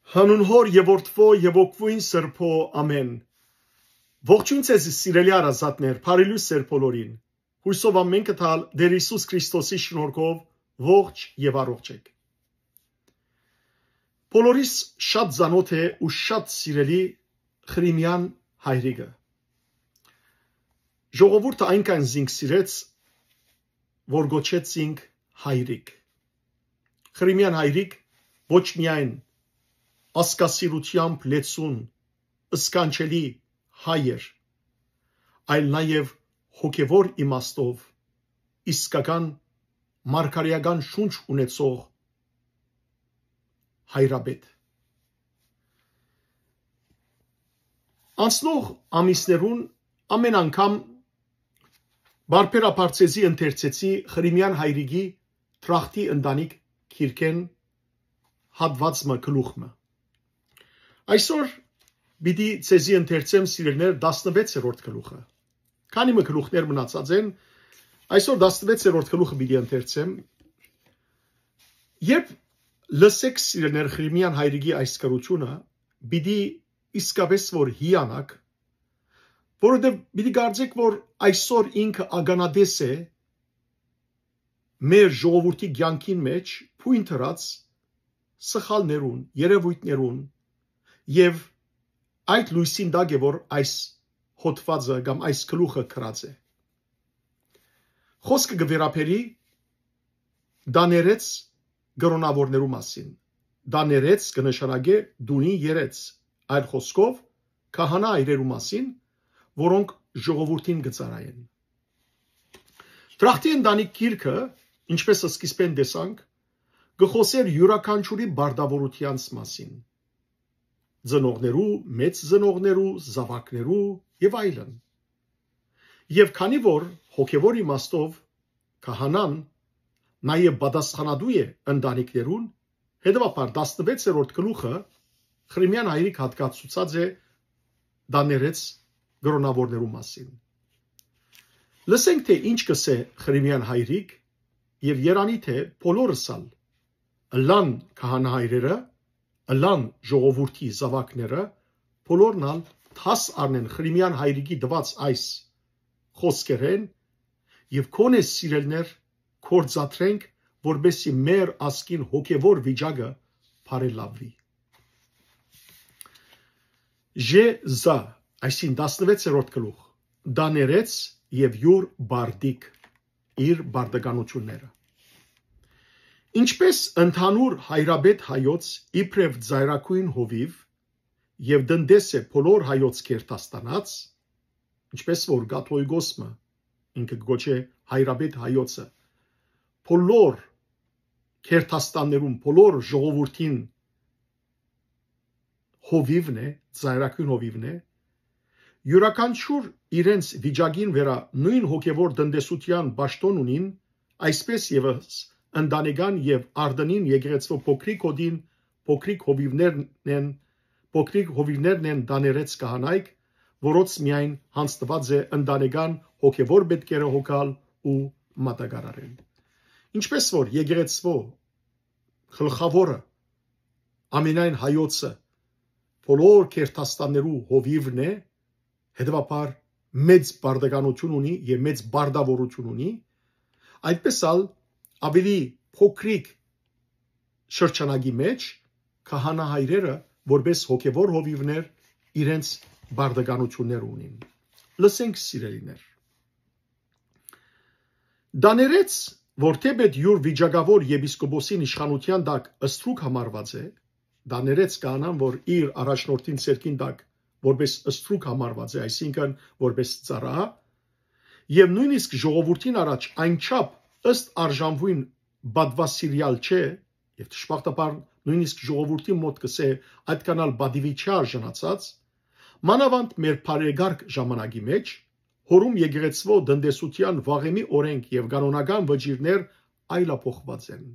Հանուն հոր եւ որդվո եւ օգվույն սրբո ամեն։ Ողջույն ձեզ սիրելի արազատներ, բարելույս ձեր բոլորին։ Հույսով ամենքը տալ Տեր Հիսուս Քրիստոսի շնորհքով ողջ եւ առողջ եք։ Բոլորիս շատ ծանոթ է ու շատ սիրելի Խրիմյան հայրիկը։ Ժողովուրդը այնքան զինք սիրեց, որ գոչեց զինք հայրիկ։ Խրիմյան հայրիկ ոչ միայն ասկասիրությամբ լեցուն, սկանչելի հայր, այլ նաև հոգևոր իմաստով, իսկական մարգարեական շունչ ունեցող հայրաբեդ։ Անցնող ամիսներուն ամեն անգամ բարբերապարծեզի ընթերցեցի Խրիմյան հայրիկի թրախտի ընտանիք քիրքեն հատվածը գլուխը։ Այսօր պիտի ցեզի ընթերցեմ սիրելիներ 16-րդ գլուխը։ Քանի մը գլուխներ մնացած են, այսօր 16-րդ գլուխը պիտի ընթերցեմ։ Երբ լսեք սիրելիներ Խրիմյան հայրիկի այս կրությունը, պիտի իսկապես որ հիանաք, որովհետև պիտի կարծեք, որ այսօր ինքը ագանադես է մեր ժողովրդի կյանքին մեջ փույն թրած սխալներուն, երևույթներուն եւ այդ լույսին դակ է որ այս հոդվածը կամ այս գլուխը գրած է։ Խոսքը գվերապերի դաներեց գրոնավորներու մասին։ Դաներեց կնշանակե դունի երեց, այլ խոսքով քահանա այրերու մասին, որոնք ժողովրդին գծարային։ Թրախտի ընտանիք գիրքը, ինչպես սկիզբեն տեսանք, գխոսեր յուրաքանչյուրի բարդավորությանց մասին։ Ծնողներու, մեծ ծնողներու, զավակներու եւ այլն։ Եվ քանի որ հոգևոր իմաստով քահանան նաեւ պատասխանատու է ընտանիքներուն, հետեւաբար 16-րդ գլուխը Խրիմյան հայրիկ հատկացուցած է դաներեց գրոնավորներու մասին։ Լսենք թե ինչ կսե Խրիմյան հայրիկ եւ երանի թե բոլորսալ լան քահանա հայրերը, լան ժողովրդի զավակները, բոլորնալ թաս առնեն Խրիմյան հայրիկի դված այս խոսքերեն եւ քոնե սիրելներ կործատրենք, որբեսի մեր ասկին հոգևոր վիճակը բարելավվի։ Ժեզա, այսին 16-րդ գլուխ, դաներեց եւ յուր բարդիկ, իր բարդականությունները։ Ինչպես ընդհանուր հայրաբեդ հայոց իբրև ծայրակույն հովիվ եւ դնդես է բոլոր հայոց կերտաստանած, ինչպես որ Գաթոյգոսմը ինքը գոչե հայրաբեդ հայոցը, բոլոր կերտաստաններում, բոլոր ժողովրդին հովիվն է, ծայրակույն հովիվն է, յուրաքանչյուր իրենց վիճակին վերա նույն հոգևոր դնդեսության պաշտոն ունին, այսպես եւս ընտանեկան եւ արդնին եկեղեցու փոքրիկ հոդին, փոքրիկ հովիվներն են դաներեց կահանայք, որոնց միայն հանձնված է ընտանեկան հոգևոր պետքերը հոգալ ու մատակարարել։ Ինչպես որ եկեղեցու գլխավորը ամենայն հայոցը բոլոր կերտաստաններու հովիվն է, հետևաբար մեծ բարդականություն ունի եւ մեծ բարդավորություն ունի, այդպես ալ ավելի փոքրիկ շրջանագի մեջ քահանա հայրերը որպես հոգևոր հովիվներ իրենց բարդականություններ ունին։ Լսենք սիրելիներ։ Դաներեց, որ թեպետ յուր վիճակավոր եպիսկոպոսին իշխանության տակ ըստրուկ համարված է, դաներեց կանան, որ իր առաջնորդին ցերկին տակ որպես ըստրուկ համարված է, այսինքն որպես ծառա, եւ նույնիսկ ժողովրդին առաջ այնչափ ըստ արժանվույն բադվասիրյալ չէ, եւ դժբախտաբար նույնիսկ ժողովրդի մոտ կսե այդքանալ բադիվի չարժանացած, մանավանդ մեր բարեկարգ ժամանակի մեջ, հորում եկեղեցվո դնդեսության վաղեմի օրենք եւ կանոնական վճիրներ այլափոխված են։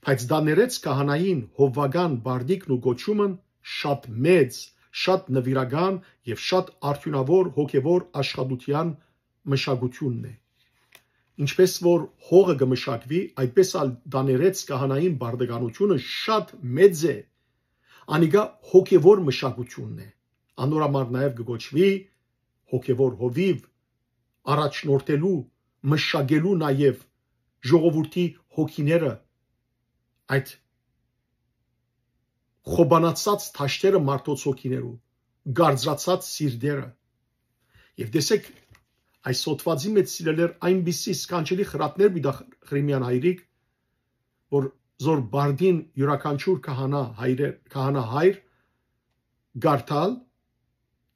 Բայց դաներեց քահանային հովվական բարդիկն ու գոչումն շատ մեծ, շատ նվիրական եւ շատ արդյունավոր հոգևոր աշխատության մշակությունն է։ Ինչպես որ հողը կմշակվի, այդպես ալ դաներեց քահանային բարդականությունը շատ մեծ է, Անիգա հոգևոր մշակությունն է։ Անորամար նաև կգոչվի հոգևոր հովիվ, առաջնորդելու, մշակելու նաև ժողովրդի հոգիները, այդ խոբանացած թաշտերը մարդոց հոգիներու, գարձրացած սիրտերը։ Եվ տեսեք, այս հոդվածի մեջ սիրելեր այնպիսի սքանչելի խրատներ բիդա Խրիմյան հայրիկ, որ զոր բարդին յուրաքանչյուր քահանա հայր գարտալ,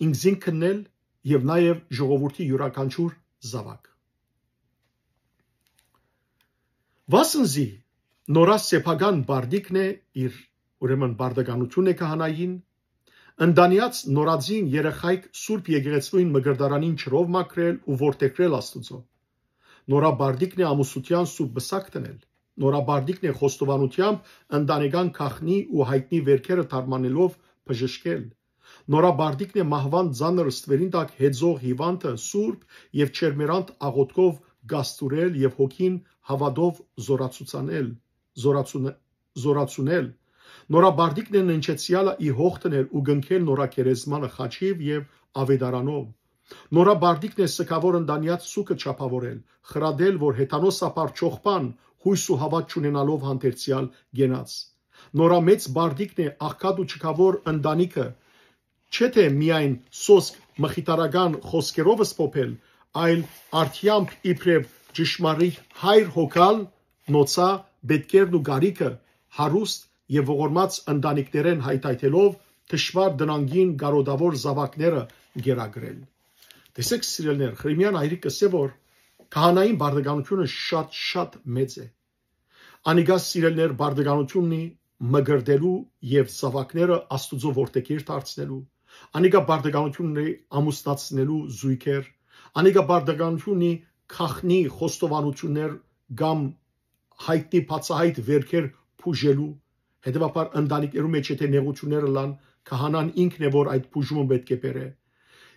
ինքզին քննել եւ նաեւ ժողովրդի յուրաքանչյուր զավակ։ Վասնզի նորա սեփական բարդիկն է իր ուրեմն բարդականություն է քահանային, ընդանյաց նորածին երեխայք Սուրբ Եկեղեցուին մգրդարանին չրով մաքրել ու որդեգրել Աստուծո։ Նորա բարդիկն է ամուսության սուրբ բսակ տնել։ Նորա բարդիկն է խոստովանությամբ ընտանեկան քախնի ու հայտնի վերքերը թարմանելով բժշկել։ Նորա բարդիկն է մահվան ծանր ստվերին տակ հեծող հիվանդը սուրբ եւ չերմերանտ աղոթքով գաստուրել եւ հոգին հավատով զորացունել։ Նորա բարդիկն է ննչեցյալը ի հողտնել ու գնքել նորա քերեզմանը խաչիվ եւ ավետարանով։ Նորա բարդիկն է սքավոր ընդանյաց սուկը չափավորել, խրադել, որ հեթանոսապար չողպան հույս ու հավատ չունենալով հանդերձյալ գենաց։ Նորա մեծ բարդիկն է աղքատ ու չքավոր ընտանիքը, չէ թե միայն սոսկ մխիթարական խոսքերով սփոփել, այլ արդյամբ իբրև ճշմարիտ հայր հոգալ, նոցա պետքերն ու գարիքը հարուստ եւ ողորմած ընտանիքներեն հայթայթելով թշվար դնանգին գարոդավոր զավակները գերագրել։ Տեսեք սիրելներ, Խրիմյան հայրիկը ասե որ քահանային բարդականությունը շատ մեծ է։ Անիգա սիրելներ բարդականությունն մգրդելու եւ զավակները Աստուծո որդեկիր դարձնելու։ Անիգա բարդականությունն ամուսնացնելու զույգեր, անիգա բարդականությունն քախնի խոստովանություններ կամ հայտնի բացահայտ վերքեր փուժելու։ Հետևաբար ընտանիքներու մեջ եթե նեղությունները լան, քահանան ինքն է որ այդ փուժումը պետք է բերե։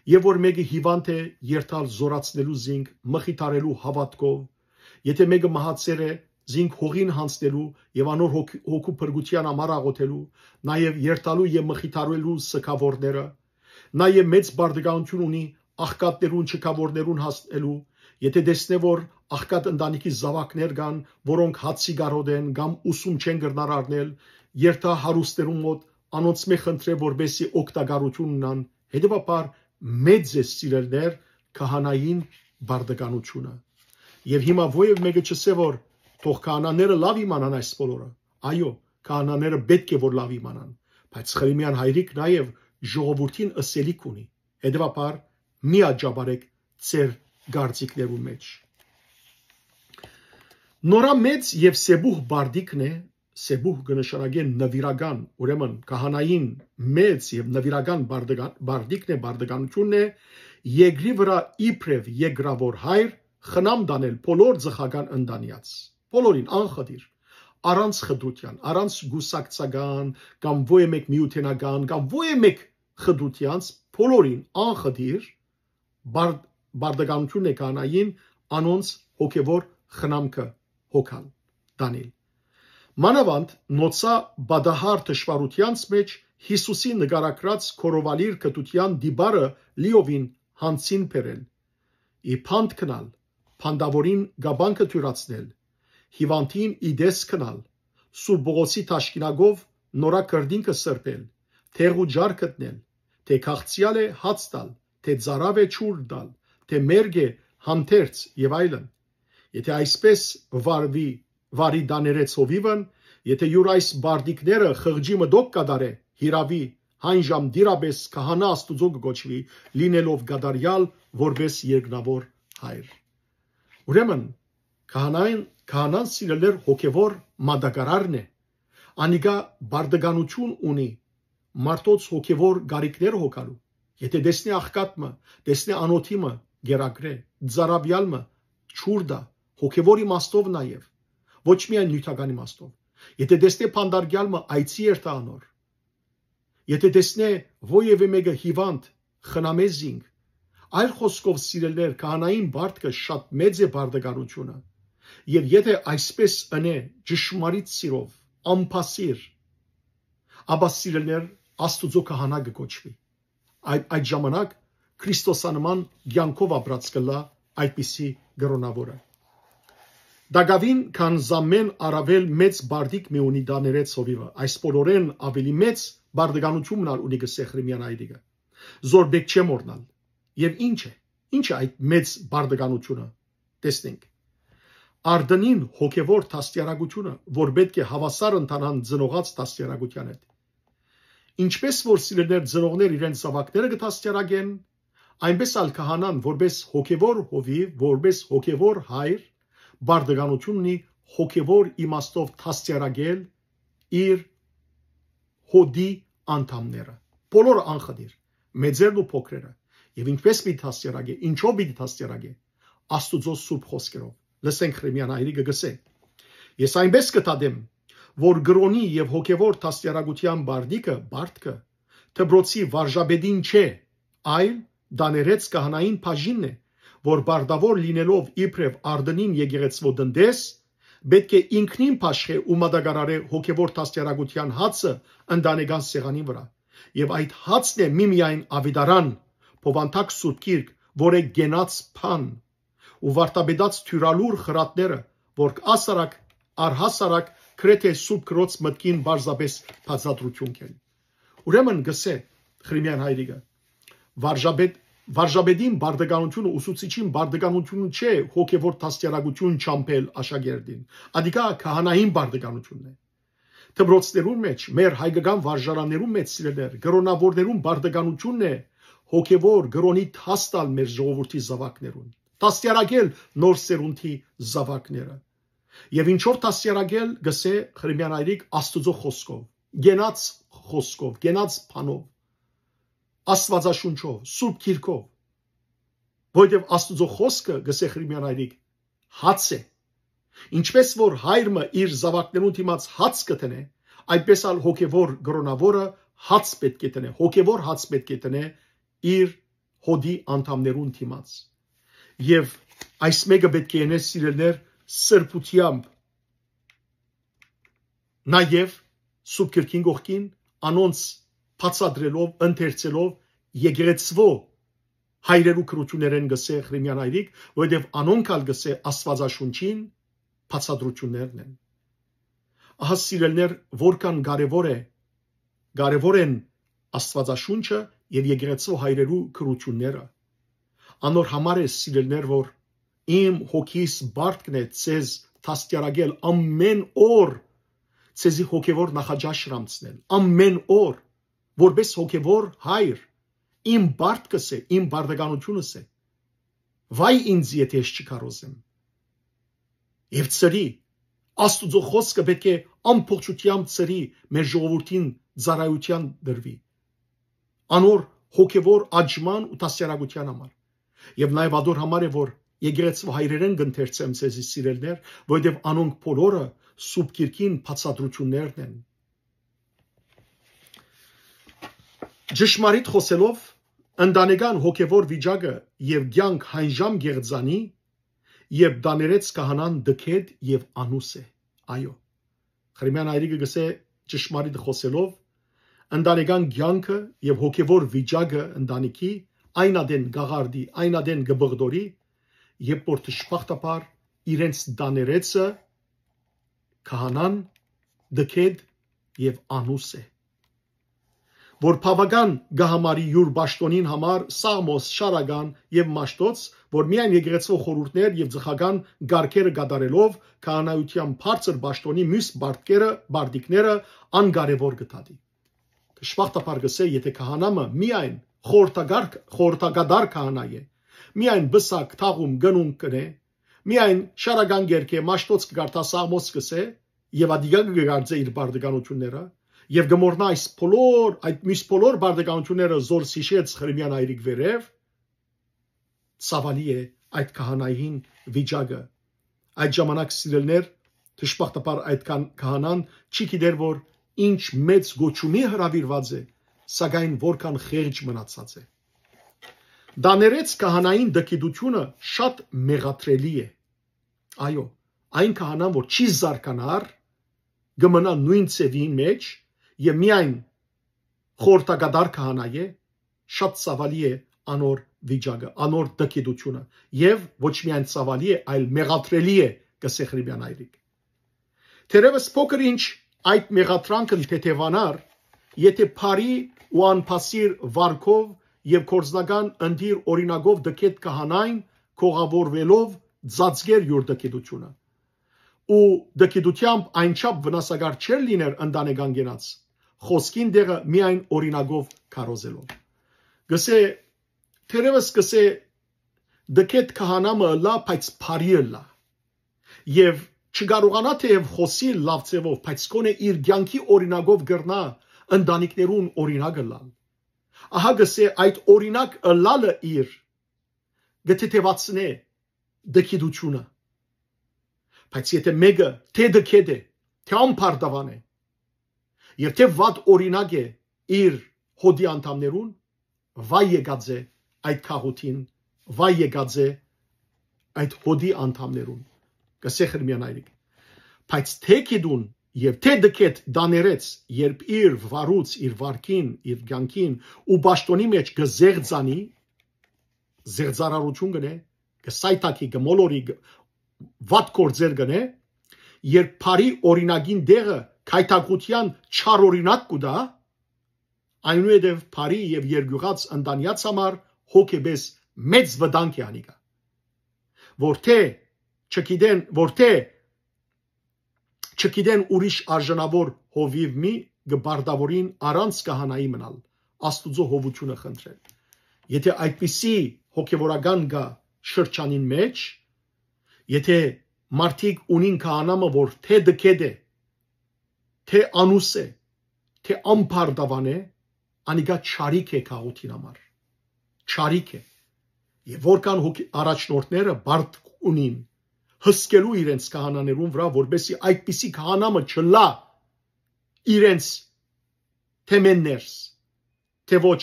Եվ որ մեկը հիվանդ է, երթալ զորացնելու զինք, մխիթարելու հավատքով։ Եթե մեկը մահացել է, զինք հողին հանձնելու եւ անոր հոգու փրկության համար աղոթելու, նաեւ երթալու եւ մխիթարելու սքավորները, նաեւ մեծ բարդականություն ունի աղքատներուն, չքավորներուն հասնելու, եթե տեսնե որ աղքատ ընտանիքի զավակներ կան, որոնք հացի գարոդ են կամ ուսում չեն գրնար առնել, երթա հարուստերուն մոտ անոնց մե խնդրե որբեսի օգտակարություն ունան, հետեւաբար մեծ է սիրելներ քահանային բարդականությունը։ Եվ հիմա ովև մեկը չսե որ թող քահանաները լավ իմանան այս բոլորը։ Այո, քահանաները պետք է որ լավ իմանան, բայց Խրիմյան հայրիկ նաև ժողովրդին ըսելիք ունի։ Հետևաբար մի աջաբարեք ծեր գարձիկներու մեջ։ Նորա մեծ եւ սեբուհ բարդիկն է, սեբուհ կնշանակե նվիրական, ուրեմն քահանային մեծ եւ նվիրական բարդիկն է, բարդականությունն է, երկրի վրա իբրև երկրավոր հայր խնամ դանել բոլոր ձխական ընտանյաց, բոլորին անխտիր, առանց խդության, առանց գուսակցական կամ ովե մեկ միութենական կամ ովե մեկ խդությանց, բոլորին անխտիր բարդականությունն է քահանային անոնց հոգևոր խնամքը հոգալ դանել։ Մանավանդ նոցա բադահար թշվառությանց մեջ Հիսուսի նկարագրած քորովալիր կտության դիբարը լիովին հանցին բերել, իփանդ կնալ, փանդավորին գաբանքը թյուրացնել, հիվանդին իդես կնալ, Սուրբ Բողոսի թաշկինագով նորա կրդինքը սրբել, թեղ ու ջար գտնել, թե քաղցյալ է հաց տալ, թե ծարավ է չուր տալ, թե մերգ է հանդերձ եւ այլն։ Եթե այսպես վարի դաներեց հովիվն, եթե յուր այս բարդիկները խղճի մդոք կդարե, հիրավի հայն ժամ դիրաբես քահանա Աստուծո կգոչվի, լինելով գադարյալ որպես երկնավոր հայր։ Ուրեմն քահանան սիրելեր հոգևոր մատակարարն է, անիգա բարդականություն ունի մարդոց հոգևոր գարիկներ հոգալու։ Եթե տեսնի աղքատը, տեսնի անոթիմը, գերակրե, ծարավյալը, չուրդա, հոգևոր իմաստով նաև, ոչ միայն նյութական իմաստով։ Եթե տեսնե փանդարգյալը այցի երթա անոր, եթե տեսնե ովևէ մեկը հիվանդ, խնամեզինք, այլ խոսքով սիրելներ քահանային բարդքը շատ մեծ է բարդականությունը, եւ եթե այսպես ընե ճշմարիտ սիրով, անփասիր, ապա սիրելներ Աստուծո քահանա կոչվի։ Այդ ժամանակ Քրիստոսանման կյանքով ապրած կլա այդպիսի գրոնավորը։ Դագավին քան զամեն առավել մեծ բարդիկ մի ունի դաներեց հովիվը, այս բոլորեն ավելի մեծ բարդականություն ունի գսե Խրիմյան այդիկը։ Զորբեք չեմ օրնալ։ Եվ ինչ է այդ մեծ բարդականությունը։ Տեսնենք։ Արդնին հոգևոր տաստիարակությունը, որ պետք է հավասար ընթանան ծնողած տաստիարակության հետ։ Ինչպես որ սիրելներ ծնողներ իրենց զավակները կտաստիարակեն, այնպես ալ քահանան որպես հոգևոր հովիվ, որպես հոգևոր հայր, բարդականություն ունի հոգևոր իմաստով տաստիարակել իր հոդի անդամները։ Բոլոր անխդիր, մեծերն ու փոքրերը, եւ ինչպես պիտի տաստիարակե, ինչով պիտի տաստիարակե, Աստուծո սուրբ խոսքերով։ Լսենք Խրիմյան այրիկը գսե. Ես այնպես կտադեմ, որ գրոնի եւ հոգևոր տաստիարակության բարդքը թբրոցի վարժաբեդին չէ, այլ դաներեց կահանային բաժինն է, որ բարդավոր լինելով իբրև արդնին եկեղեցվո դնդես, պետք է ինքնին փաշխե ու մատակարարե հոգևոր տաստիարակության հացը ընտանեկան սեղանի վրա, եւ այդ հացն է միմիայն ավետարան, փովանտակ սուրբ գիրք, որ է գենաց փան, ու վարտաբեդած թյուրալուր խրատները, որ ասարակ առհասարակ քրեթե սուրբ քրոց մտքին բարձապես բացատրություն կեն։ Ուրեմն գսե Խրիմյան հայրիկը, վարժաբեդին բարդականությունը ուսուցիչին բարդականությունը չէ հոգևոր տաստիարակություն չամփել աշակերտին, ադիկա քահանային բարդականությունն է։ Դբրոցներուն մեջ, մեր հայկական վարժարաններուն մեջ սիրելներ, գրոնավորներուն բարդականությունն է հոգևոր գրոնի հաստալ մեր ժողովրդի զավակներուն, տաստիարակել նոր սերունդի զավակները։ Եվ ինչով տաստիարակել գսե Խրիմյան այրիկ Աստուծո խոսքով, գենաց խոսքով, գենաց բանով, Աստվածաշունչով, սուրբ գիրքով, որովհետև Աստուծո խոսքը գսե Խրիմյան այրիկ հաց է։ Ինչպես որ հայրը իր զավակներուն դիմաց հաց կտնե, այդպես ալ հոգևոր գրոնավորը հաց պետք է տնե, հոգևոր հաց պետք է տնե իր հոդի անդամներուն դիմաց։ Եվ այս մեկը պետք է ենես սիրելներ սրբությամբ, նաև սուրբ գրքին գողքին անոնց բացադրելով, ընթերցելով եկեղեցվո հայրերու քրություններեն գսե Խրիմյան այրիկ, որովհետև անոնք ալ գսե Աստվածաշունչին բացադրություններն են։ Ահա սիրելներ, որքան կարևոր են Աստվածաշունչը եւ եկեղեցվո հայրերու քրությունները։ Անոր համար է սիրելներ, որ իմ հոգիս բարդքն է ցեզ տաստիարակել ամեն օր, ցեզի հոգևոր նախաճաշրամցնել, ամեն օր, որպես հոգևոր հայր, իմ բարդքս է, իմ բարդականությունս է։ Վայ ինձ, եթե ես չկարոզեմ։ Եվ ծրի, Աստուծո խոսքը պետք է ամբողջությամբ ծրի մեր ժողովրդին ծառայության դրվի։ Անոր հոգևոր աճման ու տաստիարակության համար։ Եվ նաև ադոր համար է, որ եկեղեցու հայրերեն գընթերցեմ ցեզի սիրելներ, որովհետև անոնք բոլորը սուրբ գիրքին բացատրություններն են։ Ճշմարիտ խոսելով, ընտանեկան հոգևոր վիճակը եւ կյանք հանժամ գեղձանի եւ դաներեց կահանան դքեդ եւ անուս է։ Այո։ Խրիմյան այրիկը գսե ճշմարիտ խոսելով, ընտանեկան կյանքը եւ հոգևոր վիճակը ընտանիքի այնադեն գաղարդի, այնադեն գբղդորի, երբ որ դժբախտաբար իրենց դաներեցը քահանան դքեդ եւ անուս է, որ բավական գահամարի յուր բաշտոնին համար սաղմոս, շարական եւ մաշտոց, որ միայն եկեղեցու խորհուրդներ եւ ծխական գարքերը գդարելով քահանայության բարձր բաշտոնի մյուս բարդիկները անկարևոր գտադի։ Դժբախտաբար գսե, եթե քահանամը միայն խորհրդագադար քահանա է, միայն բսակ թաղում գնում կնե, միայն շարական գերքե մաշտոց կգարտա սաղմոս կսե եւ ադիգա կգարձե իր բարդականությունները եւ գմորնա այդ մյուս բոլոր բարդականությունները զոր սիշեց Խրիմյան այրիկ վերև, ցավալի է այդ քահանային վիճակը։ Այդ ժամանակ սիրելներ, դժբախտաբար այդ քահանան չի գիտեր, որ ինչ մեծ գոչումի հրավիրված է, սակայն որքան խեղճ մնացած է։ Դաներեց քահանային դքիդությունը շատ մեղատրելի է։ Այո, այն քահանան, որ չի զարկանար, գմնա նույն ծևի մեջ եւ միայն խորտագադար քահանայե, շատ ցավալի է անոր վիճակը, անոր դկիդությունը եւ ոչ միայն ցավալի է, այլ մեղադրելի է կսե Հռիմյան այրիկ։ Թերևս փոքր ինչ այդ մեղադրանքն թեթևանար, եթե բարի ու անփասիր վարքով եւ կորզնական ընդիր օրինագով դկետ քահանային կողավորվելով ծածկեր յուր դկիդությունը ու դկիդությամբ այնչափ վնասակար չէր լիներ ընտանեկան գենաց խոսքին դեղը միայն օրինագով քարոզելով գսե թերևս գսե դկետ քահանամը լա բայց բարի լա եւ չկարողանա թեև խոսի լավ ծևով բայց կոնե իր ցանկի օրինագով գրնա ընտանիքներուն օրինակը լալ ահա գսե այդ օրինակ լալը իր գտեթևացնե դկիդությունը բայց եթե մեկը թե դկետ է թե ամփարտավան է եւ թե վատ օրինակ է իր հոդի անդամներուն վայ եկած է այդ քահութին վայ եկած է այդ հոդի անդամներուն կսե Հռիմյան այրիկ բայց թե գիտուն եւ թե դկետ դաներեց երբ իր վարուց իր վարքին իր ցանկին ու ճաշտոնի մեջ գզեղծանի զեղծարարություն գնե կսայտակի գմոլորի վատ կորձեր գնե երբ բարի օրինագին դեղը քայթակության չարօրինակ կուտա այնուհետև բարի եւ երգյուղած ընտանյաց համար հոգեբես մեծ վտանգ է անիկա որթե չգիտեն ուրիշ արժանավոր հովիվ մի գբարդավորին առանց կահանայի մնալ աստուծո հովությունը խնդրել եթե այդպիսի հոգեվորական գա շրջանին մեջ եթե մարդիկ ունին կահանամը որ թե դկետ է թե անուս է թե ամփարտավան է անիկա չարիք է քաղաքին համար չարիք է եւ որքան առաջնորդները բարդ ունին հսկելու իրենց կահանաներուն վրա որբեսի այդպիսի կահանամը չլա իրենց թեմեններս թե ոչ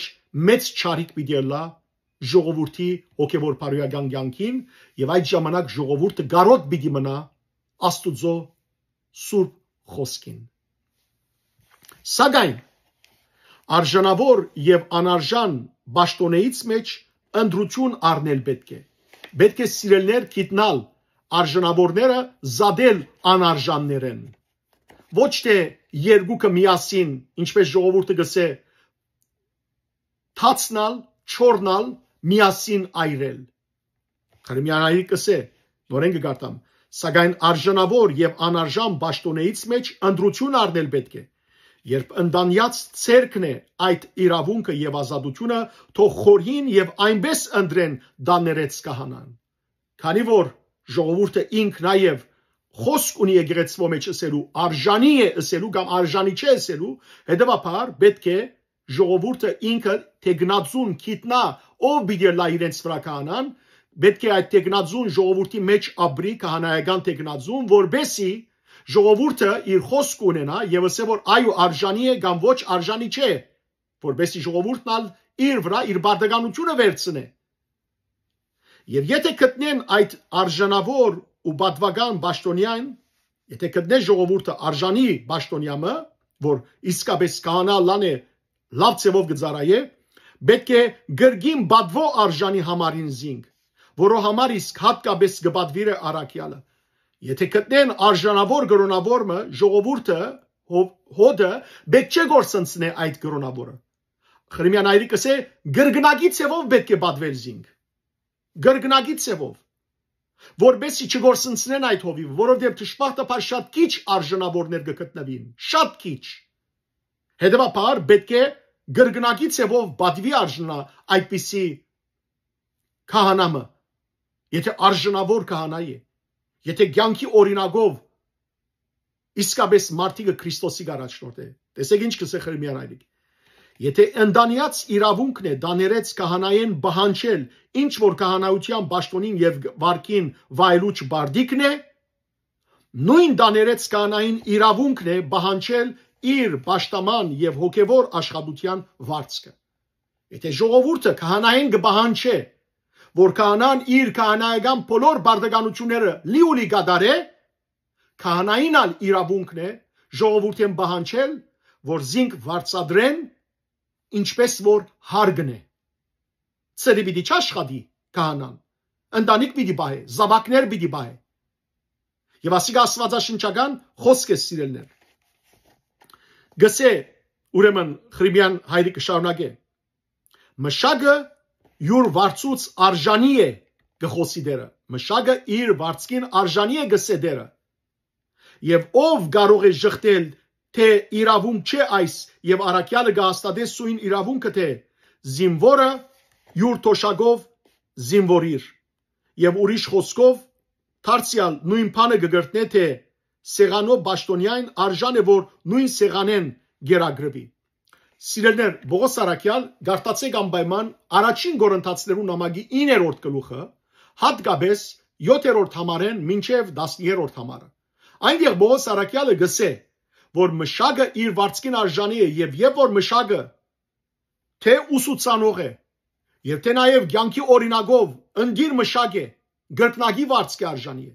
մեծ չարիք պիտի լա ժողովրդի հոգևոր բարոյական կյանքին եւ այդ ժամանակ ժողովուրդը գարոտ պիտի մնա աստուծո սուրբ խոսքին սակայն արժանավոր եւ անարժան ճաշտոնեից մեջ ընդրություն առնել պետք է սիրելներ գիտնալ արժանավորները զադել անարժաններեն ոչ թե երկուքը միասին ինչպես ժողովուրդը գսե թացնալ չորնալ միասին այրել Հռիմյան այրիկ գսե նորեն կգարտամ սակայն արժանավոր եւ անարժան ճաշտոնեից մեջ ընդրություն առնել պետք է երբ ընդանյաց ցերկն է այդ իրավունքը եւ ազատությունը թող խորհին եւ այնպես ընդրեն դաներեց կահանան քանի որ ժողովուրդը ինք նաև խոսք ունի եկեղեցվո մեջ ասելու արժանի է ասելու կամ արժանի չէ ասելու հետևաբար պետք է ժողովուրդը ինքը տեգնածուն գիտնա ով պիտի լա իրենց վրա կահանան պետք է այդ տեգնածուն ժողովրդի մեջ ապրի կահանայական տեգնածուն որբեսի ժողովուրդը իր խոսք ունենա եւ ասե որ այո արժանի է կամ ոչ արժանի չէ որբեսի ժողովուրդն իր վրա իր բարդականությունը վերցնե Եվ եթե գտնեն այդ արժանավոր ու պատվական ճաշտոնյան, եթե գտնեն ժողովուրդը արժանի ճաշտոնյամը, որ իսկապես կահանա լան է լավ ծևով գծարայե, պետք է գրգին բադվո արժանի համարին զինք, որո համար իսկ հատկապես գբադվիր է առաքյալը։ Եթե գտնեն արժանավոր գրոնավորը, ժողովուրդը հոդը պետք չէ գործընծնե այդ գրոնավորը։ Հռիմյան այրիկը ասե գրգնակի ծևով պետք է բադվել զինք։ Գրգնակի ծևով որբեսի չգործընծնեն այդ հովիվը, որովհետև դժբախտաբար շատ քիչ արժանավորներ կգտնվին, շատ քիչ։ Հետևաբար պետք է գրգնակի ծևով բադվի արժանա այդպիսի քահանամը, եթե արժանավոր քահանա է, եթե կյանքի օրինակով իսկապես մարդիկը Քրիստոսի առաջնորդ է։ Տեսեք ինչ կսե Հռիմյան այրիկ։ Եթե ընդանյաց իրավունքն է դաներեց կահանայեն բահանչել ինչ որ կահանայության ճաշտոնին եւ վարքին վայելուչ բարդիկն է նույն դաներեց կահանային իրավունքն է բահանչել իր պաշտաման եւ հոգեվոր աշխատության վարձքը Եթե ժողովուրդը կահանային կբահանչե որ կահանան իր կահանայական բոլոր բարդականությունները լիուլի կդարե կահանայինալ իրավունքն է ժողովուրդեն բահանչել որ զինք վարձադրեն, ինչպես որ հարգն է։ Ծերի պիտի չաշխատի քահանան, ընտանիք պիտի բայ, զավակներ պիտի բայ։ Եվ ասիկա աստվածաշնչական խոսք է սիրելներ։ Գսե ուրեմն Խրիբյան հայրիկը շարունակե։ Մշակը յուր վարձուց արժանի է գխոսի դերը։ Մշակը իր վարձքին արժանի է գսե դերը։ Եվ ով կարող է ժխտել թե իրավունք չէ այս եւ առաքյալը գահստադե սույն իրավունքը թե զինվորը յուր թոշակով զինվորիր եւ ուրիշ խոսքով դարձյալ նույն բանը գգրտնե թե սեղանով բաշտոնյային արժան է որ նույն սեղանեն գերագրվի։ Սիրելներ, Բողոս առաքյալ գարտացեք անպայման առաջին Կորինթացիներու նամակի 9-րդ գլուխը, հատկապես 7-րդ համարեն մինչև 10-րդ համարը։ Այնտեղ Բողոս առաքյալը գսե, որ մշակը իր վարձքին արժանի է եւ որ մշակը թե ուսուցանող է եւ թե նաեւ ցանկի օրինակով ընդիր մշակ է, գրկնագի վարձքի արժանի է։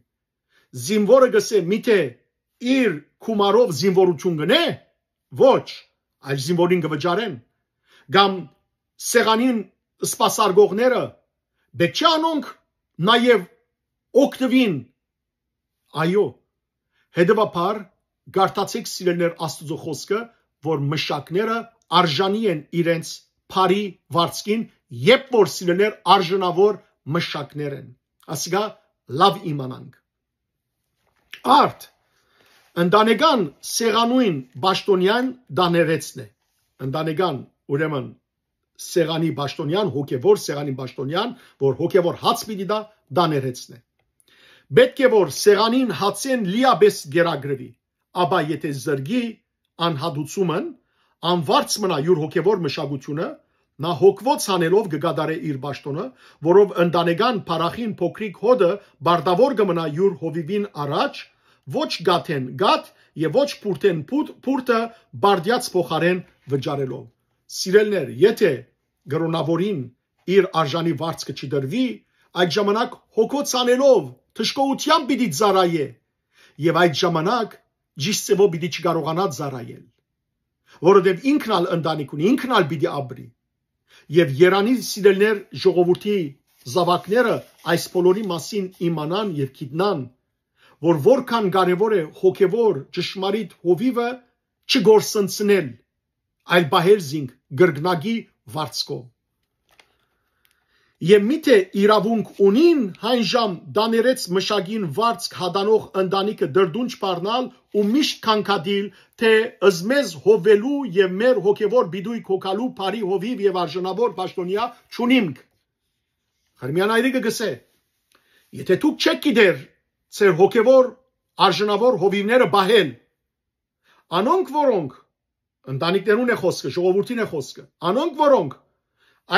Զինվորը գսե միթե իր քումարով զինվորություն գնե, ոչ, այլ զինվորին գվճարեն, կամ սեղանին սպասարկողները պետք չէ անոնք նաեւ օգտվին, այո, հետևաբար գարտացեք սիրելներ Աստծո խոսքը, որ մշակները արժանի են իրենց բարի վարձքին, երբ որ սիրելներ արժանավոր մշակներ են։ Ասիկա լավ իմանանք։ Արդ ընտանեկան սեղանույն բաշտոնյան դաներեցն է։ Ընտանեկան ուրեմն սեղանի բաշտոնյան, հոգևոր սեղանի բաշտոնյան, որ հոգևոր հաց պիտի դա դաներեցն է։ Պետք է որ սեղանին հացեն լիաբես գերագրվի, ապա եթե զրգի անհատուցումն անվարձ մնա յուր հոգևոր մշակությունը, նա հոգվոց հանելով կգադարե իր բաշտոնը, որով ընտանեկան փարախին փոքրիկ հոդը բարտավոր կմնա յուր հովիվին առաջ, ոչ գաթեն գաթ եւ ոչ փուրթեն փուրթը բարդյաց փոխարեն վճարելով։ Սիրելներ, եթե գրոնավորին իր արժանի վարձքը չդրվի, այդ ժամանակ հոգոց անելով թշկողությամբ պիտի ծարայե եւ այդ ժամանակ ջիսցեվո պիտի չկարողանա ծարայել, որովհետեւ ինքն ալ ընտանիք ունի, ինքն ալ պիտի ապրի։ Եվ Երանի սիրելներ ժողովրդի զավակները այս բոլորի մասին իմանան եւ գիտնան, որ որքան կարեւոր է հոգեվոր ճշմարիտ հովիվը չգործընծնել, այլ բահել զինք գրգնագի վարձքով։ Եվ միթե իրավունք ունին հանժամ դաներեց մշակին վարձք հադանող ընտանիքը դրդունչ բառնալ ու միշտ քանքադիլ թե ըզմեզ հովելու եւ մեր հոգեվոր բիդույք հոգալու բարի հովիվ եւ արժանավոր պաշտոնյա չունիմք։ Խրմյան այրիկը գսե, եթե դուք չեք գիտեր ձեր հոգեվոր արժանավոր հովիվները բահել, անոնք որոնք ընտանիքներուն է խոսքը, ժողովրդին է խոսքը, անոնք որոնք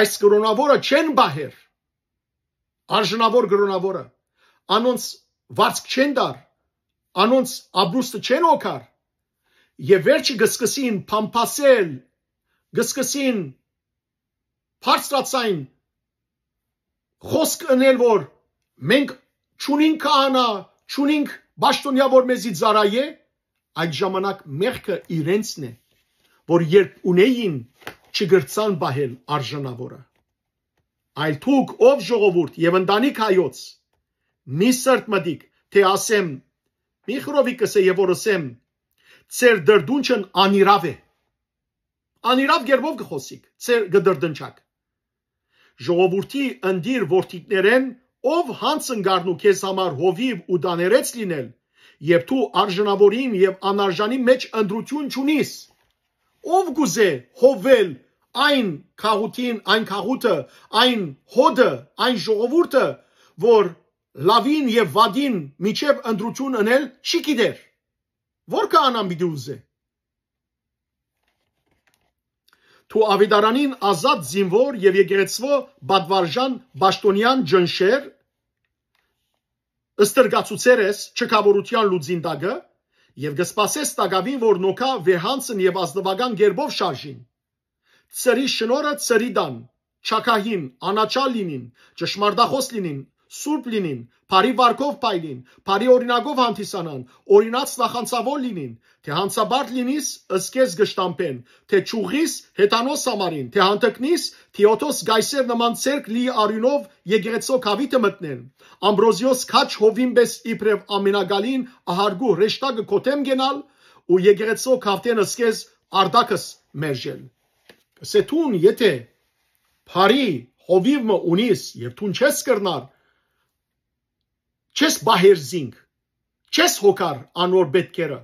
այս կրոնավորը չեն բահեր, արժանավոր կրոնավորը, անոնց վարձք չեն դար, անոնց աբրուստը չեն օգար, եւ վերջի գսկսին փամփասել, գսկսին բարձրացային խոսք ընել, որ մենք չունենք քահանա, չունենք բաշտոնյա, որ մեզի ծարայե, այդ ժամանակ մեղքը իրենցն է, որ երբ ունեին չգրցան բահել արժանավորը։ Այլ թուք ով ժողովուրդ եւ ընտանիք հայոց մի սրտ մտիկ թե ասեմ մի խրովի կսե եւ որ ասեմ ծեր դրդունչն անիրավ է, անիրավ գերբով կխոսիկ ծեր գդրդնչակ ժողովրդի ընդիր որդիկներեն ով հանցն գարնու քեզ համար հովիվ ու դաներեց լինել եւ դու արժանավորին եւ անարժանի մեջ ընդրություն չունիս, ով գուզե հովել այն քաղուտին, այն քաղուտը, այն հոդը, այն ժողովուրդը, որ լավին եւ վադին միջև ընդրություն անել չի գիտեր, որ կանան պիտի ուզե։ Դու ավետարանին ազատ զինվոր եւ եկեղեցվո բադվարժան բաշտոնյան ջնշեր ըստրգացուցեր ես չքավորության լուծինդագը եւ գսպասես տագավին, որ նոքա վեհանցն եւ ազնվական գերբով շարժին։ Ծրի շնորը ծրի դան, չակահին, անաչալ լինին, ճշմարտախոս լինին, սուրբ լինին, բարի վարքով փայլին, բարի օրինակով հանդիսանան, օրինաց նախանցավոր լինին, թե հանցաբար լինիս ըսկես գշտամպեն, թե ճուղիս հետանոս համարին, թե հանդկնիս Թիոթոս գայսեր նման ցերկ լի արյունով եկեղեցու քավիթը մտնեն, ամբրոզիոս քաչ հովիմբես իբրև ամենագալին ահարգու ռեշտագը կոթեմ գենալ ու եկեղեցու քավտեն ըսկես արդակս մերժել։ Կսեթուն եթե բարի հովիվը ունիս եւ թուն չես կրնար չես բահերզինք չես հոգար անոր պետքերը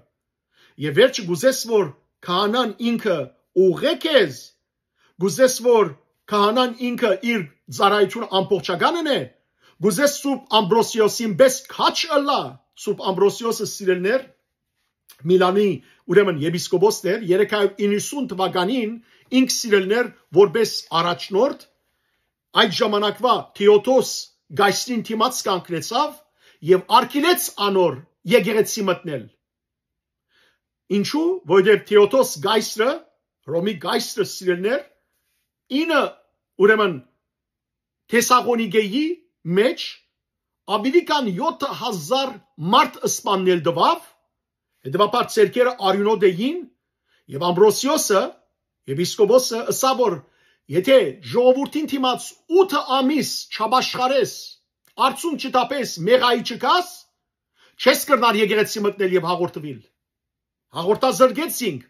եւ վերջը գուզես որ քահանան ինքը ուղեք ես գուզես որ քահանան ինքը իր ծառայություն ամբողջականն է գուզես Սուրբ Ամբրոսիոսին բես քաչ ըլա Սուրբ Ամբրոսիոսը սիրելներ Միլանի ուրեմն եպիսկոպոսներ 390 թվականին ինք սիրելներ որպես առաջնորդ այդ ժամանակվա Թիոթոս գայսրին թիմած կանգնեցավ եւ արկելեց անոր եկեղեցի մտնել ինչու որովհետեւ Թիոթոս գայսրը Ռոմի գայսրը սիրելներ ինը ուրեմն Թեսաղոնիկեի մեջ ավելի քան 7000 մարդ սպանել դվավ հետեւաբար ցերկերը արյունոտ էին եւ Ամբրոսիոսը եպիսկոպոսը ասա որ եթե ժողովրդին թիմած 8 ամիս չաշխարես արցուն չտապես մեղայի չկաս չես կրնար եկեղեցի մտնել եւ հաղորդվել հաղորդազրկեցինք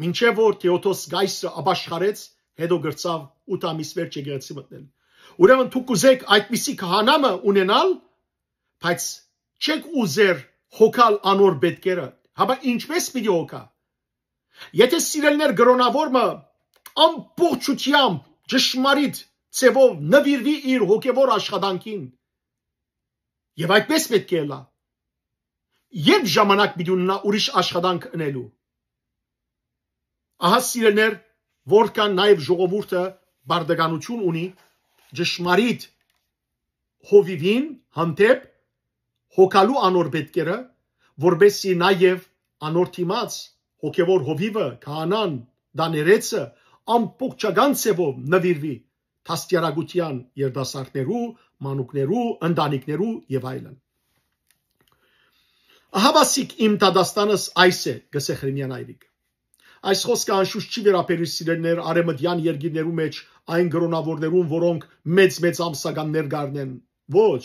մինչեւ որ Թիոթոս գայսը ապաշխարեց հետո գրծավ 8 ամիս վերջ եկեղեցի մտնել ուրեմն դուք ուզեք այդպիսի քահանամը ունենալ բայց չեք ուզեր հոգալ անոր պետքերը հաբա ինչպես պիտի հոգա եթե սիրելներ գրոնավորը ամբողջությամբ ճշմարիտ ցևով նվիրվի իր հոգևոր աշխատանքին եւ այդպես պետք է լա երբ ժամանակ պիտի ունենա ուրիշ աշխատանք ընելու ահա սիրելներ որքան նաեւ ժողովուրդը բարդականություն ունի ճշմարիտ հովիվին հանդեպ հոգալու անոր պետքերը որբեսի նաեւ անոր թիմած հոգևոր հովիվը քահանան դաներեցը ամբողջական ցևով նվիրվի թաստիարակության երդասարտներու, մանուկներու, ընտանիքներու եւ այլն։ Ահավասիկ իմ տադաստանս այս է, գսե Խրիմյան այրիկ։ Այս խոսքը անշուշտ չի վերաբերի սիրելներ արեմդյան երկիրներու մեջ այն գրոնավորներուն, որոնք մեծ ամսականներ գարնեն։ Ոչ,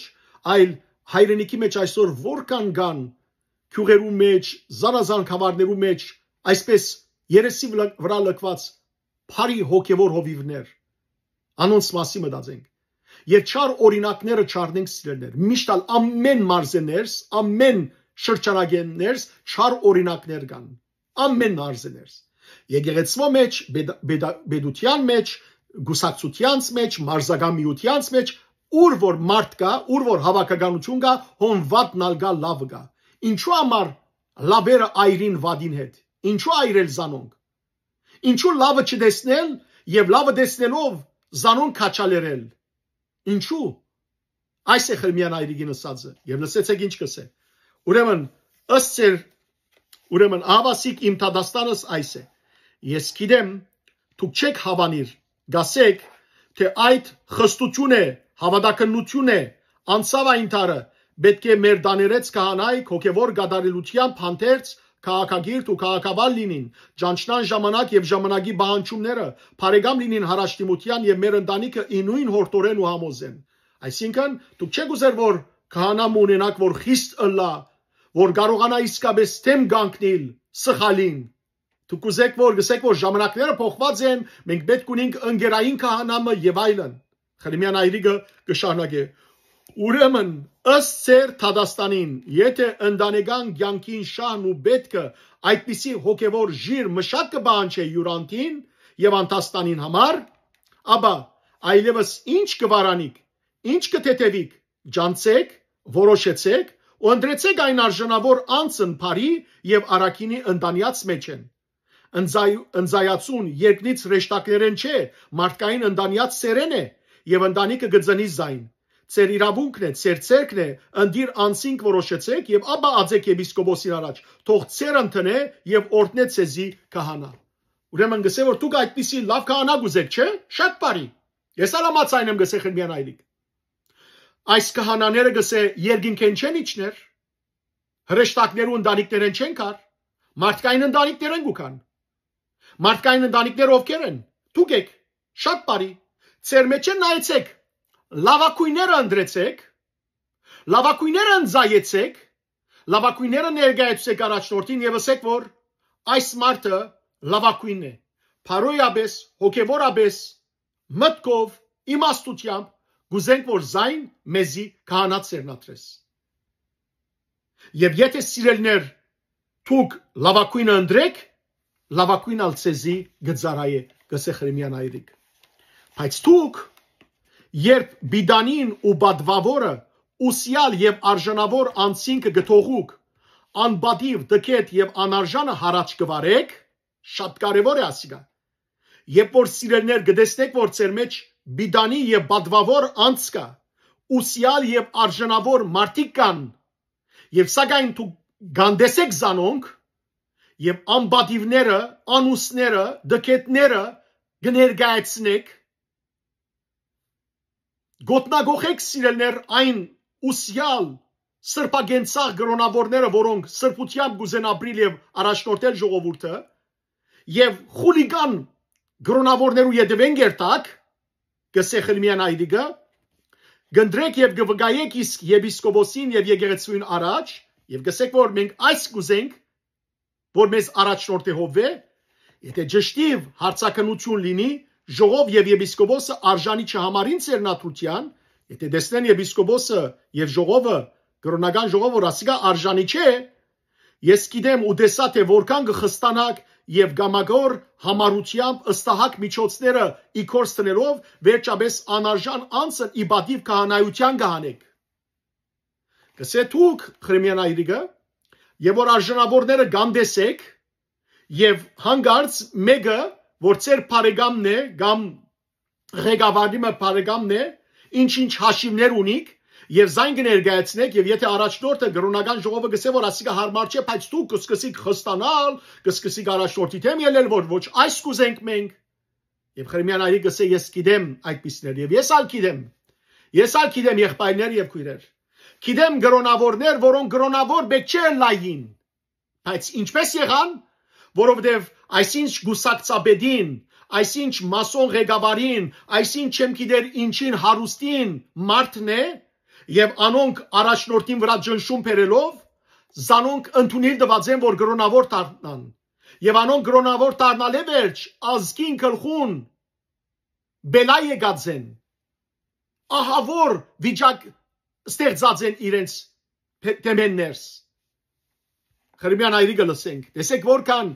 այլ հայրենիքի մեջ այսօր որքան կան քյուղերու մեջ, զանազան խավարներու մեջ, այսպես երեսի վրա լքված Փարի հոգևոր հովիվներ անոնց մասի մտածենք եւ չար օրինակները չառնենք սիրելներ միշտ ամեն մարզեներս ամեն շրջանագեններս չար օրինակներ կան ամեն մարզեներս եկեղեցվո մեջ բեդության մեջ գուսակցությանց մեջ մարզական միությանց մեջ ուր որ մարդ կա ուր որ հավաքականություն կա հոն վատն ալգա լավ կա ինչու համար լավերը այրին վադին հետ ինչու այրել զանոնք Ինչու լավը չդեսնել եւ լավը դեսնելով զանոն քաչալերել Ինչու այս է Խրիմյան այրիգին ասածը եւ լսեցեք ինչ կսե Ուրեմն ըստ ուրեմն ավասիկ իմ տադաստանս այս է Ես գիտեմ դուք չեք հավանիր գասեք թե այդ խստություն է հավատականություն է անցավ այն տարը պետք է մեր դաներեց քահանայք հոգևոր գադարելության փանթերց Քաղաքագիրտ ու քաղաքավար լինին, ճանչնան ժամանակ եւ ժամանակի բանջումները, բարեկամ լինին հարաշտիմության եւ մեր ընտանիքը ինույն հորտորեն ու համոզեն։ Այսինքն, դուք չեք ուզեր որ քահանամ ունենաք որ խիստ ըլլա, որ կարողանա իսկապես թեմ գանկնել սխալին։ Դուք ուզեք որ գսեք որ ժամանակները փոխված են, մենք պետք ունենք ընկերային քահանամը եւ այլն։ Խրիմյան այրիգը կշարունակե Ուրեմն ըստ ծեր Թադաստանին, եթե ընտանեկան կյանքին շահն ու պետքը այդպիսի հոգևոր ժիր մշակ կբանջե յուրանտին եւ անտաստանին համար, ապա այլևս ինչ կվարանիք, ինչ կթեթևիք, ջանցեք, որոշեցեք ու ընտրեցեք այն արժանավոր անցն բարի եւ արաքինի ընտանյաց մեջ են։ Ընձայացուն երկնից ռեշտակներեն չէ, մարդկային ընտանյաց սերեն է եւ ընտանիքը գծնի զայն։ Ձեր իրավունքն է, ձեր ցերկն է, ընդիր անցինք որոշեցեք եւ ապա ածեք եպիսկոպոսին առաջ։ Թող ձեր ընտնե եւ օրտնե ցեզի քահանա։ Ուրեմն գսե որ դուք այդպիսի լավ քահանա գուզեք, չէ՞։ Շատ բարի։ Ես ալամացայն եմ գսե Խրիմյան այրիկ։ այս քահանաները գսե երկինքեն չեն իջներ, հրեշտակներու ընտանիքներեն չեն կար, մարդկային ընտանիքներեն գուքան, մարդկային ընտանիքները ովքեր են, դուք եք, շատ բարի, ծեր մեջ են նայեցեք, լավակույները ընդրեցեք, լավակույները ընձայեցեք, լավակույները ներգայացեք առաջնորդին և ասեք, որ այս մարդը լավակույն է, փարոյաբես, հոգևորաբես, մտքով, իմաստությամբ, գուզենք, որ զայն մեզի քահանա ցերնատրես։ Եվ եթե սիրելներ դուք լավակույնը ընդրեք, լավակույն ալ ցեզի գծարայե, գսե Խրիմյան այրիկ։ Բայց դուք, երբ բիդանին ու բադվավորը, ուսյալ և արժանավոր անցինքը գթողուք, անբադիվ դքետ և անարժանը հարաճ կվարեք, շատ կարևոր է ասիգա։ Երբ որ սիրելներ գտեսնեք, որ ծեր մեջ բիդանի և բադվավոր անց կա, ուսյալ և արժանավոր մարդիկ կան, և սակայն դուք գանդեսեք զանոնք, և անբադիվները, անուսները, դքետները կներկայացնեք, գոտնագողեք սիրելներ այն ուսյալ սրբագենցաղ գրոնավորները, որոնք սրբությամբ գուզեն ապրիլ և առաջնորդել ժողովուրդը, և խուլիգան գրոնավորներու ետևեն գերտակ, գսե Խրիմյան այրիկը, գնդրեք և գվգայեք իսկ եպիսկոպոսին և եկեղեցուին առաջ, և գսեք, որ մենք այս գուզենք, որ մեզ առաջնորդ է հովվե, եթե ճշտիվ հարցակնություն լինի, ժողով և եպիսկոպոսը արժանի չհամարին ցերնատրության, եթե տեսնեն եպիսկոպոսը և ժողովը, կրոնական ժողովը, որ ասիգա արժանի չէ, ես գիտեմ ու տեսա, թե որքան կխստանաք և գամագոր համառությամբ ըստահակ միջոցները իքորս տնելով, վերջապես անարժան անձն իբադիվ քահանայության կհանեք։ Գսե դուք Խրիմյան այրիկը, և որ արժանավորները գանդեսեք, և հանգարց մեկը, որ ծեր բարեկամն է, կամ ղեկավարի բարեկամն է, ինչ-ինչ հաշիվներ ունիք, և զայն կներկայացնեք, և եթե առաջնորդը գրոնական ժողովը գսե, որ ասիգա հարմար չէ, բայց դուք կսկսիք խստանալ, կսկսիք առաջնորդի դեմ ելնել, որ ոչ այս կուզենք մենք, և Խրիմյան այրիկ գսե, ես գիտեմ այդպիսներ, և ես ալ գիտեմ եղբայրներ և քույրեր, գիտեմ գրոնավորներ, որոնք գրոնավոր բեք չեն լային, բայց ինչպես եղան, որովհետև այսինչ գուսակցաբեդին, այսինչ մասոն ղեկավարին, այսինչ չեմ գիտեր ինչին հարուստին մարդն է, և անոնք առաջնորդին վրա ջնշում բերելով, զանոնք ընդունիլ տված են, որ գրոնավոր դառնան, և անոնք գրոնավոր դառնալե վերջ, ազգին գլխուն բելա եկած են, ահավոր վիճակ ստեղծած են իրենց թեմաններս։ Խրիմյան այրիկը լսենք, տեսեք որքան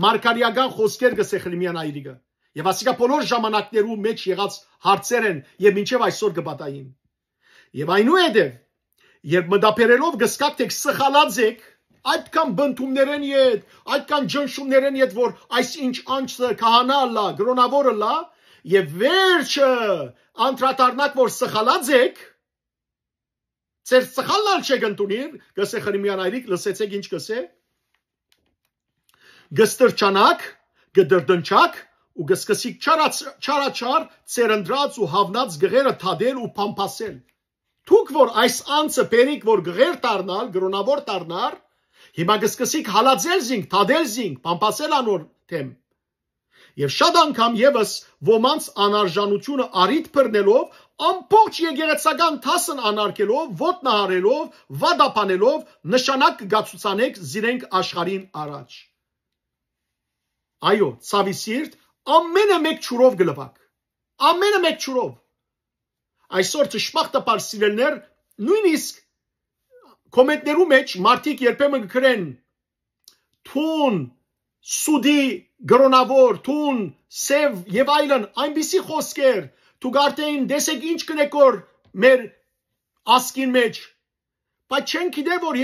մարգարեական խոսքեր գսե Խրիմյան այրիկը, և ասիկա բոլոր ժամանակներու մեջ եղած հարցեր են, և մինչև այսօր կպատային։ Եվ այնուհետև, երբ մտաբերելով գսկակ թե սխալած եք, այդքան բնդումներեն ետ, այդքան ջնշումներեն ետ, որ այսինչ անձը քահանա լա, գրոնավորը լա, եւ վերջը անդրադառնաք, որ սխալած եք, ծեր սխալալ չեք ընդունիր, գսե Խրիմյան այրիկ, լսեցեք ինչ գսե, գստրճանակ, գդրդնչակ, ու գսկսիկ չարաչար, ծերնդրած ու հավնած գղերը թադել ու պամպասել։ Թուք որ այս անձը պերիք, որ գղեր տարնալ, գրոնավոր տարնար, հիմա գսկսիկ հալածել զինք, թադել զինք, պամպասել անոր թեմ։ Եվ շատ անգամ եւս ոմանց անարժանությունը արիտ բռնելով, ամբողջ եկեղեցական թասն անարգելով, ոտնահարելով, վադապանելով, նշանակ կգացուցանեք զիրենք աշխարհին առաջ։ Այո, ցավի սիրտ, ամենը մեկ ճուրով գլվակ։ Ամենը մեկ ճուրով։ Այսօր ճշմարտաբար սիրելներ, նույնիսկ կոմենտներու մեջ մարդիկ երբեմն գրեն թուն, սուդի, գրոնավոր, թուն, սև եւ այլն, այնպիսի խոսքեր, դուք արդեն տեսեք ինչ կնեք որ մեր ասկին մեջ, բայց չեն գիտե որ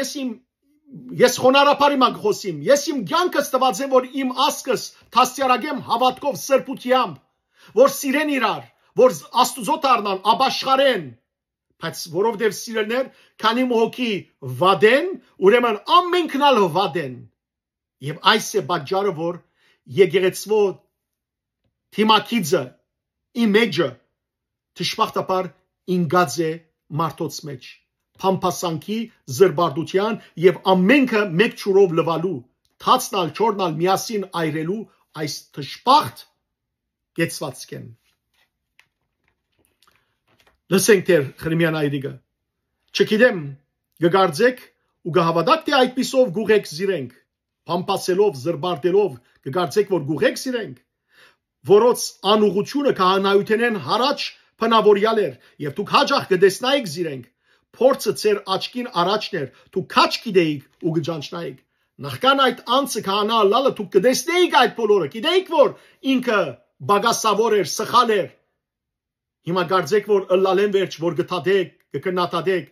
ես խոնարհապար իմ խոսիմ, ես իմ կյանքս տված եմ որ իմ ասկս թաստիարակեմ հավատքով, սրբությամբ, որ սիրեն իրար, որ Աստուծո դառնան, ապաշխարեն, բայց որովհետև սիրելներ, քանի հոգի վադեն, ուրեմն ամենքն ալ վադեն, եւ այս է պատճառը, որ եկեղեցվո թիմակիցը, իմեջը, ճշմարտաբար ինգած է մարդոց մեջ, փամփասանքի, զրբարդության եւ ամենքը մեկ ճուրով լվալու, թացնալ, չորնալ, միասին այրելու այս թշպախտ գեցվածքեն։ Լսենք դեր Խրիմյան այրիգը։ Չգիտեմ, գգարձեք ու գհավատակ թե այդպիսով գուղեք զիրենք, փամփասելով, զրբարդելով, գգարձեք որ գուղեք զիրենք, որոց անուղությունը քահանայութենեն հարաճ փնավորյալ էր, եւ դուք հաջող կտեսնայիք զիրենք, փորձը ձեր աչքին առաջներ, դուք քաչ գիտեիք ու գճանչնայիք։ Նախքան այդ անձը քահանա լալը դուք կտեսնեիք այդ բոլորը, գիտեիք որ ինքը բագասավոր էր, սխալ էր։ Հիմա գարձեք որ ըլլալեն վերջ, որ գտադեք, կքննադեք,